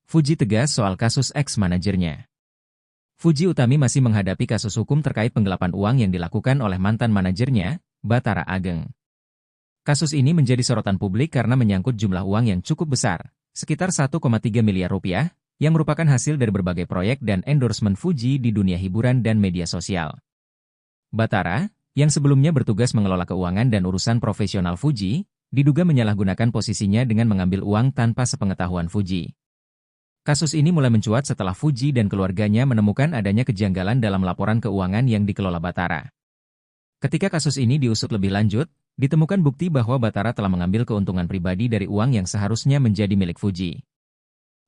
Fuji tegas soal kasus ex-manajernya. Fuji Utami masih menghadapi kasus hukum terkait penggelapan uang yang dilakukan oleh mantan manajernya, Bathara Ageng. Kasus ini menjadi sorotan publik karena menyangkut jumlah uang yang cukup besar, sekitar 1,3 miliar rupiah, yang merupakan hasil dari berbagai proyek dan endorsement Fuji di dunia hiburan dan media sosial. Bathara, yang sebelumnya bertugas mengelola keuangan dan urusan profesional Fuji, diduga menyalahgunakan posisinya dengan mengambil uang tanpa sepengetahuan Fuji. Kasus ini mulai mencuat setelah Fuji dan keluarganya menemukan adanya kejanggalan dalam laporan keuangan yang dikelola Bathara. Ketika kasus ini diusut lebih lanjut, ditemukan bukti bahwa Bathara telah mengambil keuntungan pribadi dari uang yang seharusnya menjadi milik Fuji.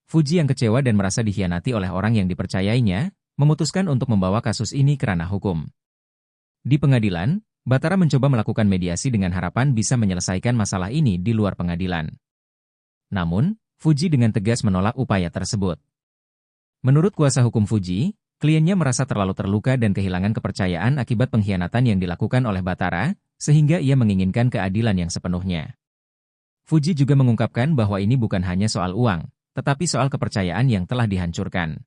Fuji yang kecewa dan merasa dikhianati oleh orang yang dipercayainya, memutuskan untuk membawa kasus ini ke ranah hukum. Di pengadilan, Bathara mencoba melakukan mediasi dengan harapan bisa menyelesaikan masalah ini di luar pengadilan. Namun, Fuji dengan tegas menolak upaya tersebut. Menurut kuasa hukum Fuji, kliennya merasa terlalu terluka dan kehilangan kepercayaan akibat pengkhianatan yang dilakukan oleh Bathara, sehingga ia menginginkan keadilan yang sepenuhnya. Fuji juga mengungkapkan bahwa ini bukan hanya soal uang, tetapi soal kepercayaan yang telah dihancurkan.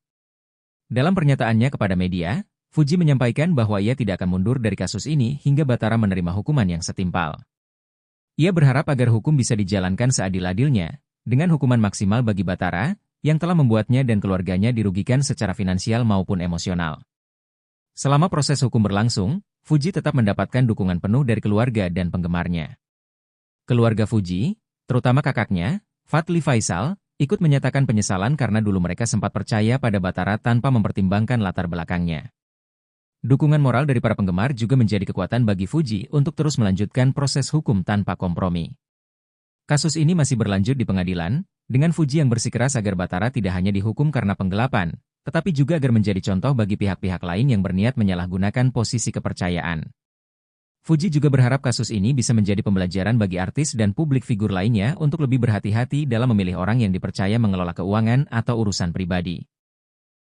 Dalam pernyataannya kepada media, Fuji menyampaikan bahwa ia tidak akan mundur dari kasus ini hingga Bathara menerima hukuman yang setimpal. Ia berharap agar hukum bisa dijalankan seadil-adilnya, dengan hukuman maksimal bagi Bathara, yang telah membuatnya dan keluarganya dirugikan secara finansial maupun emosional. Selama proses hukum berlangsung, Fuji tetap mendapatkan dukungan penuh dari keluarga dan penggemarnya. Keluarga Fuji, terutama kakaknya, Fadly Faisal, ikut menyatakan penyesalan karena dulu mereka sempat percaya pada Bathara tanpa mempertimbangkan latar belakangnya. Dukungan moral dari para penggemar juga menjadi kekuatan bagi Fuji untuk terus melanjutkan proses hukum tanpa kompromi. Kasus ini masih berlanjut di pengadilan, dengan Fuji yang bersikeras agar Bathara tidak hanya dihukum karena penggelapan, tetapi juga agar menjadi contoh bagi pihak-pihak lain yang berniat menyalahgunakan posisi kepercayaan. Fuji juga berharap kasus ini bisa menjadi pembelajaran bagi artis dan publik figur lainnya untuk lebih berhati-hati dalam memilih orang yang dipercaya mengelola keuangan atau urusan pribadi.